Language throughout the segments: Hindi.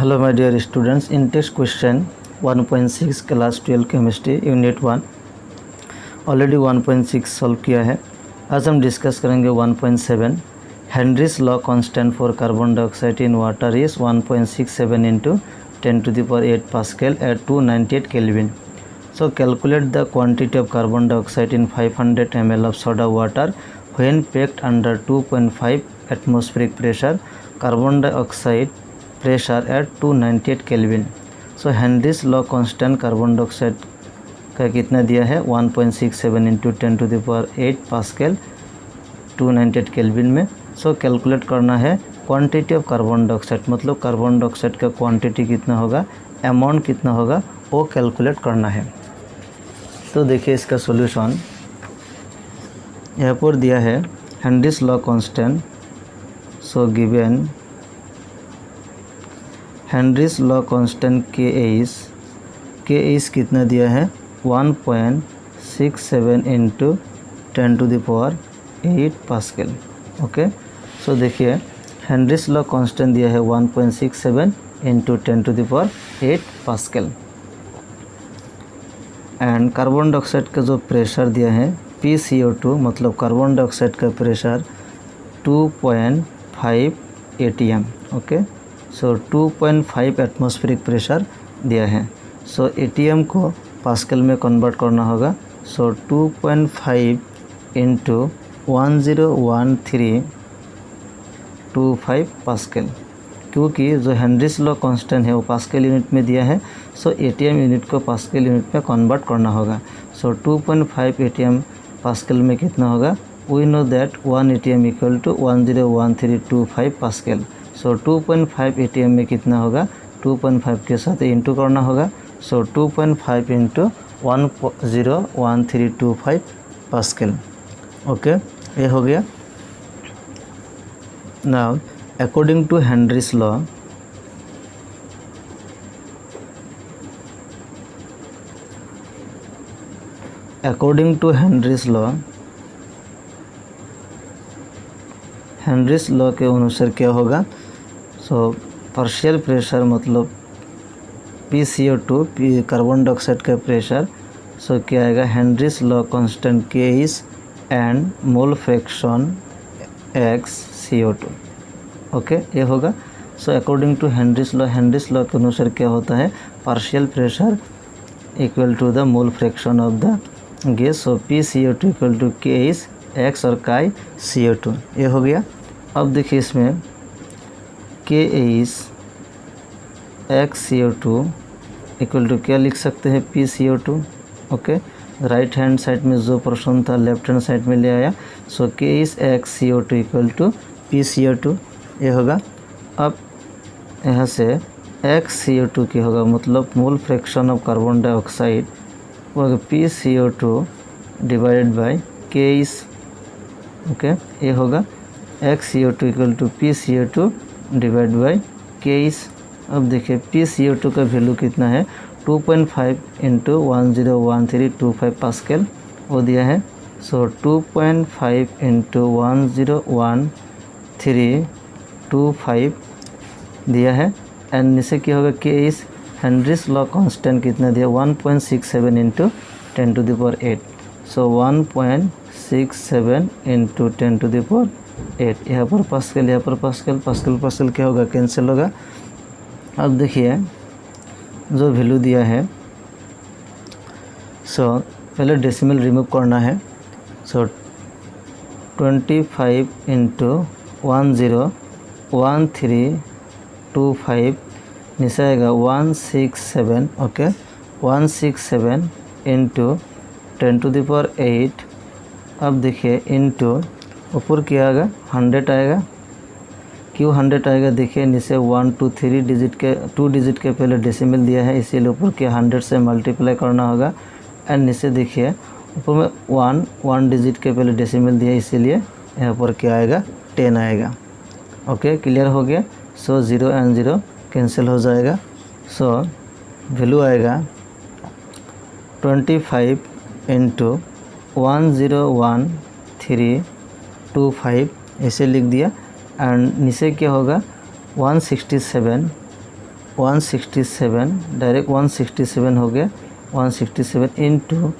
Hello my dear students, in test question 1.6 class 12 chemistry unit 1 already 1.6 solve किया है। आज हम डिस्कस करेंगे 1.7 Henry's law constant for carbon dioxide in water is 1.67 into 10⁸ pascal at 298 kelvin. So calculate the quantity of carbon dioxide in 500 ml of soda water when packed under 2.5 atmospheric pressure, carbon dioxide pressure at 298 kelvin. So Henrys law constant carbon dioxide का कितना दिया है 1.67 इंटू 10⁸ पास्कल 298 केल्विन में। सो कैलकुलेट करना है क्वांटिटी ऑफ कार्बन डाइऑक्साइड, मतलब कार्बन डाइऑक्साइड का क्वांटिटी कितना होगा, अमाउंट कितना होगा, वो कैलकुलेट करना है। तो देखिए इसका सॉल्यूशन यहाँ पर दिया है Henrys law constant. So given Henrys law constant के एस कितना दिया है 1.67 इंटू 10⁸ पास्कल। ओके, सो देखिए हेनरीज लॉ कांस्टेंट दिया है 1.67 into 10⁸ pascal and carbon dioxide का जो प्रेशर दिया है PCO2, मतलब कार्बन डाइऑक्साइड का प्रेशर 2.5 ATM। ओके, सो 2.5 एटमॉस्फेरिक प्रेशर दिया है। सो ATM को पास्कल में कन्वर्ट करना होगा। सो 2.5 इंटू 101325 पास्कल, क्योंकि जो हेनरीज लॉ कांस्टेंट है वो पास्कल यूनिट में दिया है। सो ATM यूनिट को पास्कल यूनिट में कन्वर्ट करना होगा। सो 2.5 ATM पास्कल में कितना होगा, we know that 1 ATM equal to 101325 pascal. So 2.5 ATM में कितना होगा, 2.5 के साथ इंटू करना होगा। So 2.5 into 101325 pascal. ओके, ये हो गया। Now according to Henry's law, Henry's law के अनुसार क्या होगा। सो पार्शियल प्रेशर मतलब PCO2 कार्बन डाइऑक्साइड का प्रेशर, सो क्या आएगा हेनरीज लॉ कांस्टेंट के is and mole fraction X CO2। Okay, ये होगा। So according to Henry's law के अनुसार क्या होता है, partial pressure equal to the mole fraction of the gas. So PCO2 equal to K is X और Chi CO2। ये हो गया। अब देखिए इसमें K is X CO2 equal to क्या लिख सकते हैं, PCO2। Okay, right hand side में जो पोर्शन था लेफ्ट हैंड साइड में ले आया। So K is X CO2 equal to PCO2, ये होगा। अब यहाँ से X CO2 की होगा, मतलब mole fraction of carbon dioxide वो PCO2 divided by K is. Okay, ये होगा X CO2 equal to PCO2 divide by K is. अब देखिए PCO2 का वैल्यू कितना है 2.5 इंटू 101325 पास्कल वो दिया है। सो 2.5 इंटू 101325 दिया है एंड नीचे क्या होगा K is Henrys law constant कितना दिया 1.67 इंटू 10⁸। सो 1.67 इंटू 10⁸। यहाँ पर पास्कल, यहाँ पर पास्कल, पास्कल क्या होगा, कैंसिल होगा। अब देखिए जो वैल्यू दिया है, सो पहले डेसिमल रिमूव करना है। सो 25 इंटू 101325 नीचे आएगा 167। Okay, 167 into 10⁸। अब देखिए इंटू ऊपर क्या आएगा 100 आएगा। क्यों 100 आएगा, देखिए नीचे 1 2 3 डिजिट के 2 डिजिट के पहले डेसिमल दिया है, इसीलिए ऊपर क्या 100 से मल्टीप्लाई करना होगा। एंड नीचे देखिए ऊपर में 1 डिजिट के पहले डेसिमल दिया है, इसीलिए यहाँ पर क्या आएगा 10 आएगा। ओके, क्लियर हो गया। सो 0 एंड 0 कैंसिल हो जाएगा। सो वैल्यू आएगा 25 इंटू 101325 ऐसे लिख दिया एंड नीचे क्या होगा 167 167 डायरेक्ट 167 हो गया, 167 into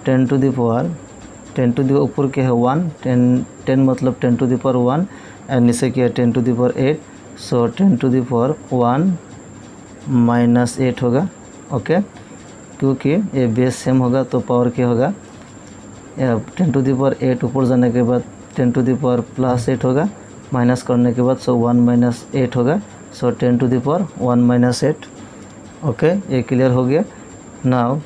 10 to the power 10 to the ऊपर क्या है 1, 10 मतलब 10 टू द पावर 1 एंड नीचे क्या है 10 to the power 8, so 10 to the power 1 minus 8 होगा। ओके, क्योंकि ये बेस सेम होगा तो पावर क्या होगा 10 टू द पावर 8 ऊपर जाने के बाद 10 टू द पावर प्लस 8 होगा, माइनस करने के बाद सो 1 माइनस 8 होगा, so 10 to the power 1 minus 8। Okay, ये क्लियर हो गया। नाउ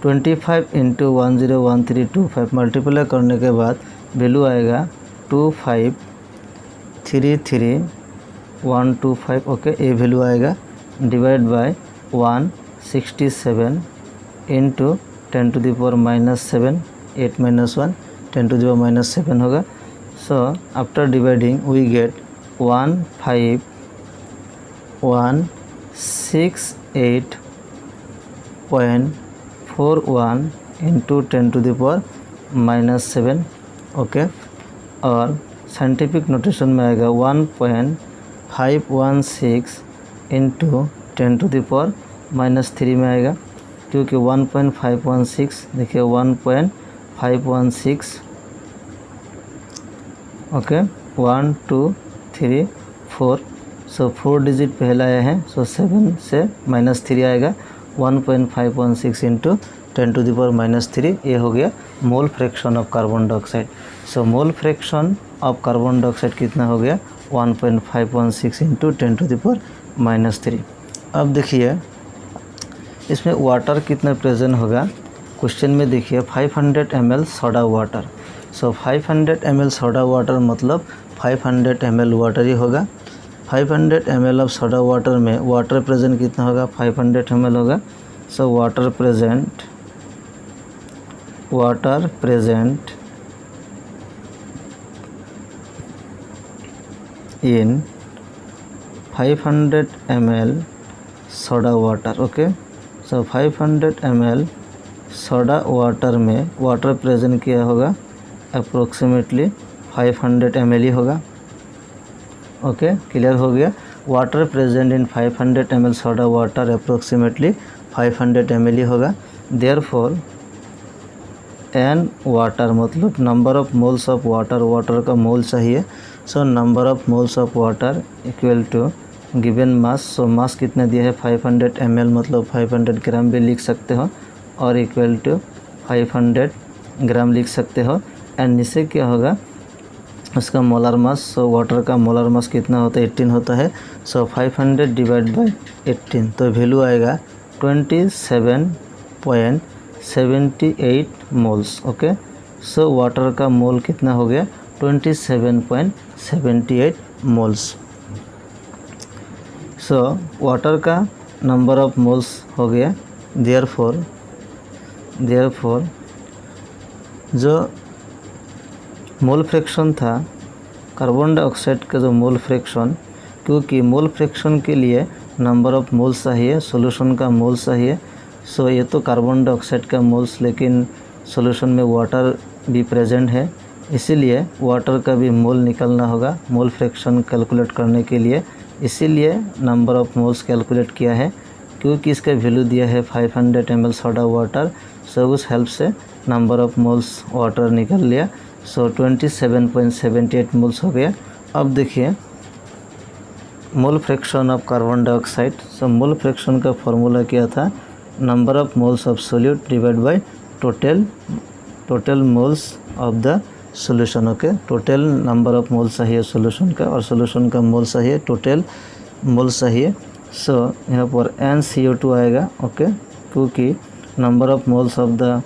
25 इंटू 101325 मल्टीप्लाई करने के बाद वैल्यू आएगा 2533125। ओके, ये वैल्यू आएगा divide by 167 into 10 to the power minus 7, 8 minus 1 10 to the power minus 7 होगा। So after dividing we get 15168.41 into 10 to the power minus 7। Okay, और साइंटिफिक नोटेशन में आएगा 1.516 into 10 to the power minus 3 में आएगा, क्योंकि 1.516 देखिए 1.516 ओके 1 2 3 4, सो 4 डिजिट पहला आया है, सो 7 से माइनस 3 आएगा, 1.516 into 10 to the power minus 3। ये हो गया mole fraction of carbon dioxide. So mole fraction of carbon dioxide कितना हो गया 1.516 into 10 to the power minus 3। अब देखिए इसमें वाटर कितना प्रेजेंट होगा। क्वेश्चन में देखिए 500 ml सोडा वाटर। सो 500 ml सोडा वाटर मतलब 500 ml वाटर ही होगा। 500 ml ऑफ सोडा वाटर में वाटर प्रेजेंट कितना होगा 500 ml होगा। So water present in 500 ml soda water. Okay, so 500 ml soda water में वाटर प्रेजेंट किया होगा अप्रोक्सीमेटली 500 ml ही होगा। ओके, क्लियर हो गया। Water present in 500 ml soda water approximately 500 ml ही होगा। देयरफॉर एन वाटर मतलब number of moles of water, water का मोल चाहिए। So number of moles of water equal to given mass. So mass कितना दिया है 500 ml मतलब 500 ग्राम भी लिख सकते हो, और इक्वल टू 500 ग्राम लिख सकते हो। एंड नीचे क्या होगा उसका मोलर मास। सो वाटर का मोलर मास कितना होता है 18 होता है। सो 500 डिवाइड बाय 18 तो वैल्यू आएगा 27.78 मोल्स। ओके, सो वाटर का मोल कितना हो गया 27.78 मोल्स। सो वाटर का नंबर ऑफ मोल्स हो गया। देयरफॉर जो मोल फ्रैक्शन था कार्बन डाइऑक्साइड का जो मोल फ्रैक्शन, क्योंकि मोल फ्रैक्शन के लिए नंबर ऑफ मोल्स चाहिए, सॉल्यूशन का मोल चाहिए। सो ये तो कार्बन डाइऑक्साइड का मोल्स, लेकिन सॉल्यूशन में वाटर भी प्रेजेंट है, इसीलिए वाटर का भी मोल निकालना होगा मोल फ्रैक्शन कैलकुलेट करने के लिए। इसीलिए नंबर ऑफ मोल्स कैलकुलेट किया है, क्योंकि इसका वैल्यू दिया है 500 ml सोडा वाटर। सो उस हेल्प से नंबर ऑफ मोल्स वाटर निकल लिया। सो 27.78 मोल्स हो गया। अब देखिए मोल fraction of carbon dioxide. So mole fraction का फॉर्मूला क्या था, number of moles of solute divide by total moles of the solution. Okay, total number of moles चाहिए सॉल्यूशन का, और सॉल्यूशन का मोल चाहिए, टोटल मोल चाहिए। सो यहाँ पर NCO2 आएगा। ओके, क्योंकि number of moles of the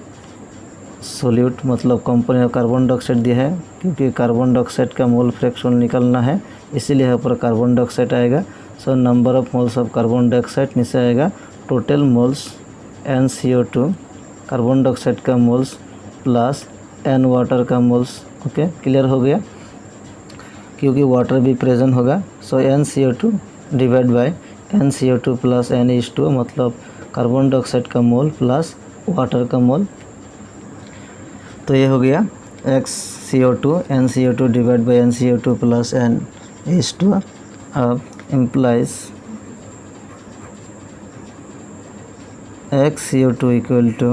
solute मतलब कंपोनेंट कार्बन डाइऑक्साइड दिया है, क्योंकि कार्बन डाइऑक्साइड का मोल फ्रैक्शन निकालना है, इसीलिए यहाँ पर कार्बन डाइऑक्साइड आएगा। सो number of moles of carbon dioxide नीचे आएगा total moles NCO2 carbon dioxide का मोल्स प्लस N वाटर का मोल्स। ओके, क्लियर हो गया, क्योंकि वाटर भी प्रेजेंट होगा। सो NCO2 divide by NCO2 plus NH2 मतलब कार्बन डाइऑक्साइड का मोल प्लस वाटर का मोल। तो ये हो गया XCO2 NCO2 divide by NCO2 plus NH2। अब इम्प्लाइज XCO2 इक्वल टू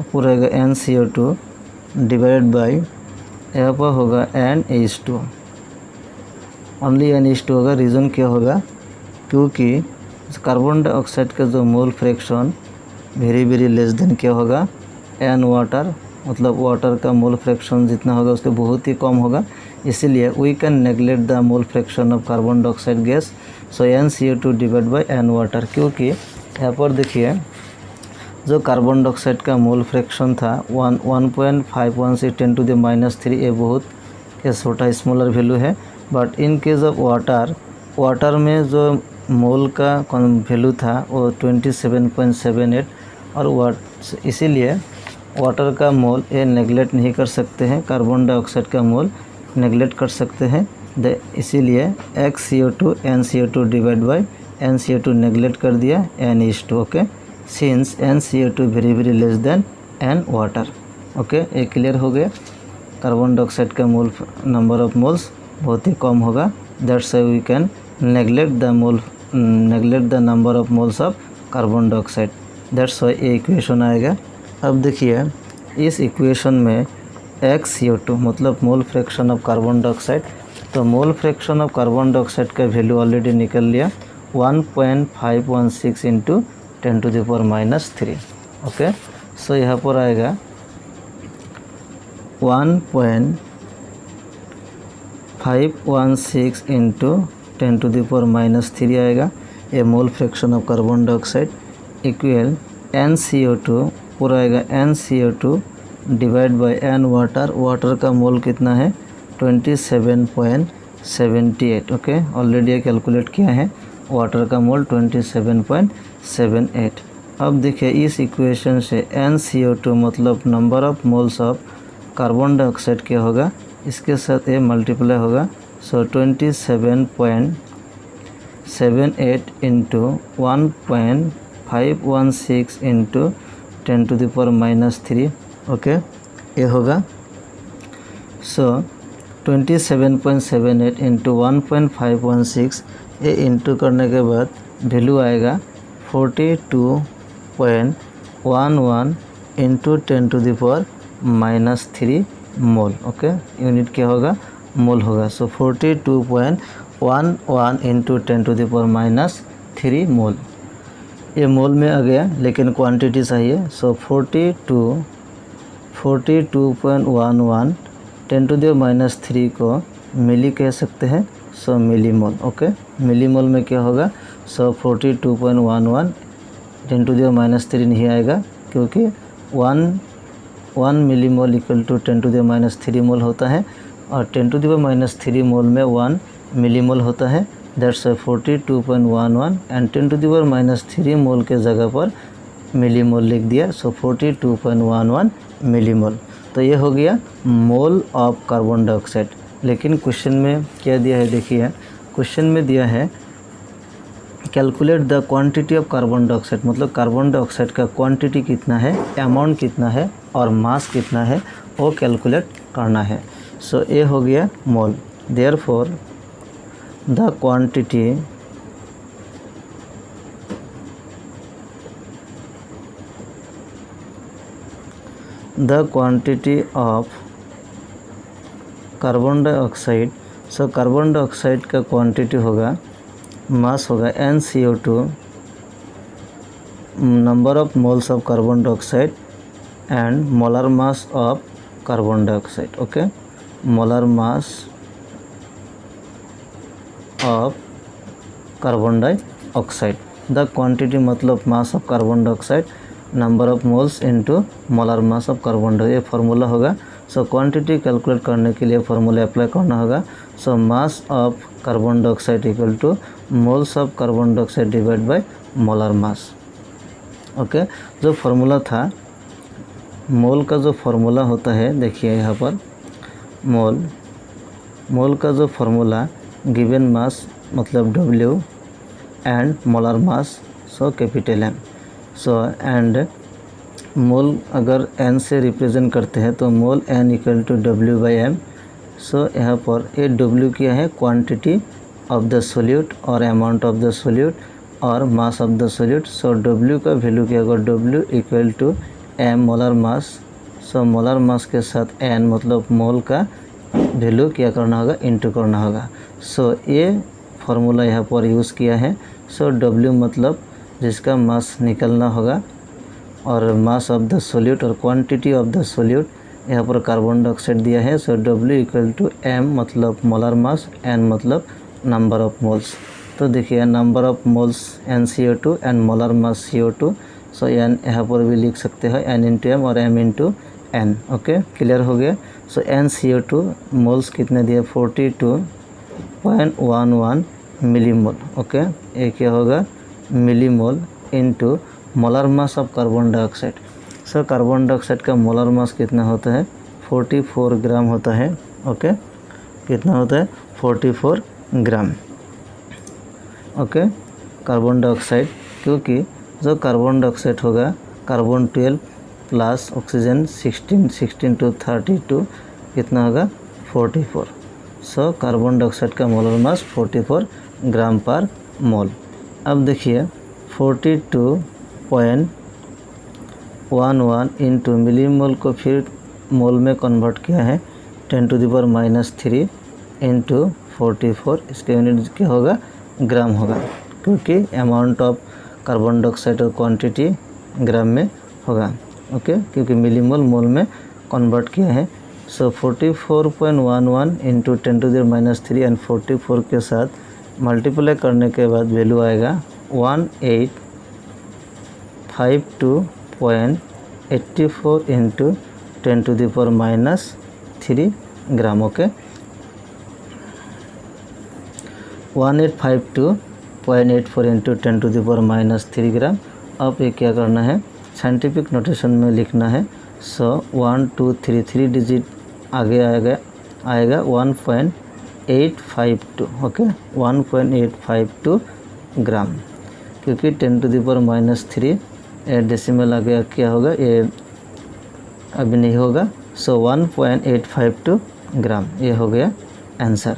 पूरा रहेगा NCO2 डिवाइडेड बाई यहाँ पर होगा NH2, ओनली NH2 होगा। रीज़न क्या होगा, क्योंकि कार्बन डाइऑक्साइड का जो mole fraction very less than क्या होगा N वाटर, मतलब वाटर का मोल फ्रैक्शन जितना होगा उसके बहुत ही कम होगा। इसीलिए we can neglect the mole fraction of carbon dioxide gas, so NCO2 divide by N water. क्योंकि यहाँ पर देखिए जो कार्बन डाइऑक्साइड का मोल फ्रैक्शन था 1.516 10⁻³ ये बहुत छोटा स्मॉलर वैल्यू है। But in case of water में जो मोल का वैल्यू था वो 27.78 और इसीलिए वाटर का मोल ये नेगलेक्ट नहीं कर सकते हैं, कार्बन डाइऑक्साइड का मोल नेगलेक्ट कर सकते हैं। इसीलिए XCO2 NCO2 divide by NCO2 neglect कर दिया NH2, okay. Since NCO2 very less than N water, okay. ये क्लियर हो गया। कार्बन डाइऑक्साइड का मोल नंबर ऑफ मोल्स बहुत ही कम होगा, that's why we can neglect the number of moles of carbon dioxide, that's why ये इक्वेशन आएगा। अब देखिए इस इक्वेशन में XCO2 मतलब mole fraction of carbon dioxide, तो mole fraction of carbon dioxide का वैल्यू ऑलरेडी निकल लिया 1.516 इंटू 10⁻³ ओके। सो यहाँ पर आएगा 1.516 इंटू 10⁻³ आएगा, ये मोल fraction of carbon dioxide equal NCO2 पूरा आएगा NCO2 divide by N water का मोल कितना है 27.78, ओके। ऑलरेडी ये कैलकुलेट किया है, वाटर का मोल 27.78। अब देखिए इस इक्वेशन से NCO2 मतलब number of moles of carbon dioxide क्या होगा, इसके साथ ये मल्टीप्लाई होगा। सो 27.78 इंटू 1.516 इंटू 10⁻³ ओके, ये होगा। सो 27.78 इंटू 1.516 ये इंटू करने के बाद वैल्यू आएगा 42.11 इंटू 10⁻³ मोल, ओके। यूनिट क्या होगा, मोल होगा। सो 42.11 इंटू 10⁻³ मोल, ये मोल में आ गया लेकिन क्वांटिटी चाहिए। सो 42.11 10⁻³ को मिली कह सकते हैं, सो मिलीमोल, ओके। मिलीमोल में क्या होगा, सो 42.11 10⁻³ नहीं आएगा क्योंकि 1 मिलीमोल इक्वल टू 10⁻³ मोल होता है और 10⁻³ मोल में 1 मिलीमोल होता है, दैट्स 42.11 एंड 10⁻³ मोल के जगह पर मिलीमोल लिख दिया। सो 42.11 मिलीमोल, तो ये हो गया मोल ऑफ कार्बन डाइऑक्साइड। लेकिन क्वेश्चन में क्या दिया है, देखिए क्वेश्चन में दिया है calculate the quantity of carbon dioxide, मतलब कार्बन डाइऑक्साइड का क्वांटिटी कितना है, अमाउंट कितना है और मास कितना है वो कैलकुलेट करना है। सो ये हो गया mole, therefore the quantity of carbon dioxide, so carbon dioxide का क्वांटिटी होगा, मास होगा NCO2 number of moles of carbon dioxide and molar mass of carbon dioxide, okay. Molar mass of carbon dioxide, the quantity मतलब mass of carbon dioxide number of moles into molar mass of carbon dioxide, ये फार्मूला होगा। सो क्वांटिटी कैलकुलेट करने के लिए फार्मूला अप्लाई करना होगा। So mass of carbon dioxide equal to moles of carbon dioxide divide by molar mass, okay. जो फार्मूला था मोल का, जो फार्मूला होता है देखिए यहाँ पर मोल का जो फार्मूला गिवन मास मतलब W and molar mass, so capital M। So and mole अगर N से रिप्रेजेंट करते हैं तो mole N equal to W/M। So यहाँ पर ये W क्या है, क्वांटिटी ऑफ द सोल्यूट और अमाउंट ऑफ द सोल्यूट, और mass of the solute. So W का वैल्यू क्या होगा, W equal to m molar mass. So molar mass के साथ n मतलब मोल का वैल्यू क्या करना होगा, इंटू करना होगा। सो ये फार्मूला यहाँ पर यूज़ किया है। सो W मतलब जिसका मास निकलना होगा और मास ऑफ द सॉल्यूट और क्वांटिटी ऑफ द सॉल्यूट, यहाँ पर कार्बन डाइऑक्साइड दिया है। सो W इक्वल टू m मतलब मोलर मास, n मतलब नंबर ऑफ मोल्स। तो देखिए number of moles NCO2 and molar mass CO2। So n यहाँ पर भी लिख सकते हैं n इंटू m और m into n। Okay, clear हो गया। सो NCO2 मोल्स कितने दिए, 42.11 मिलीमोल। ओके, ये क्या होगा, millimole into molar mass of carbon dioxide. So carbon dioxide का मोलर मास कितना होता है, 44 ग्राम होता है। ओके, कितना होता है, 44 ग्राम। ओके, कार्बन डाइऑक्साइड, क्योंकि जो कार्बन डाइऑक्साइड होगा कार्बन 12 प्लस ऑक्सीजन 16 टू 32 कितना होगा, 44। सो कार्बन डाइऑक्साइड का मोलर मास 44 ग्राम पर मोल। अब देखिए 42.11 इंटू मिलीमोल को फिर मोल में कन्वर्ट किया है 10⁻³ इंटू 44, इसके यूनिट क्या होगा, ग्राम होगा, क्योंकि अमाउंट ऑफ कार्बन डाइऑक्साइड और क्वांटिटी ग्राम में होगा। ओके, क्योंकि मिलीमोल मोल में कन्वर्ट किया है। सो 44.11 इंटू 10⁻³ एंड 44 के साथ मल्टीप्लाई करने के बाद वैल्यू आएगा 1852.84 इंटू 10⁻³ ग्राम। ओके, 1852.84 इंटू 10⁻³ ग्राम। अब ये क्या करना है, साइंटिफिक नोटेशन में लिखना है। सो 1 2 3 3 डिजिट आगे आएगा 1.852। ओके, 1.852 ग्राम, क्योंकि 10⁻³ डेसिमल आगे क्या होगा, ये अभी नहीं होगा। सो 1.852 ग्राम, ये हो गया आंसर।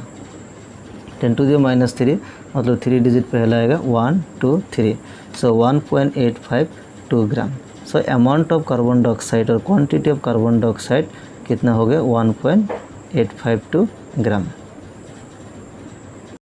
10⁻³ मतलब 3 डिजिट पहला आएगा 1 2 3। So 1.852 gram. So amount of carbon dioxide और क्वांटिटी ऑफ कार्बन डाइऑक्साइड कितना हो गया, 1.852 ग्राम।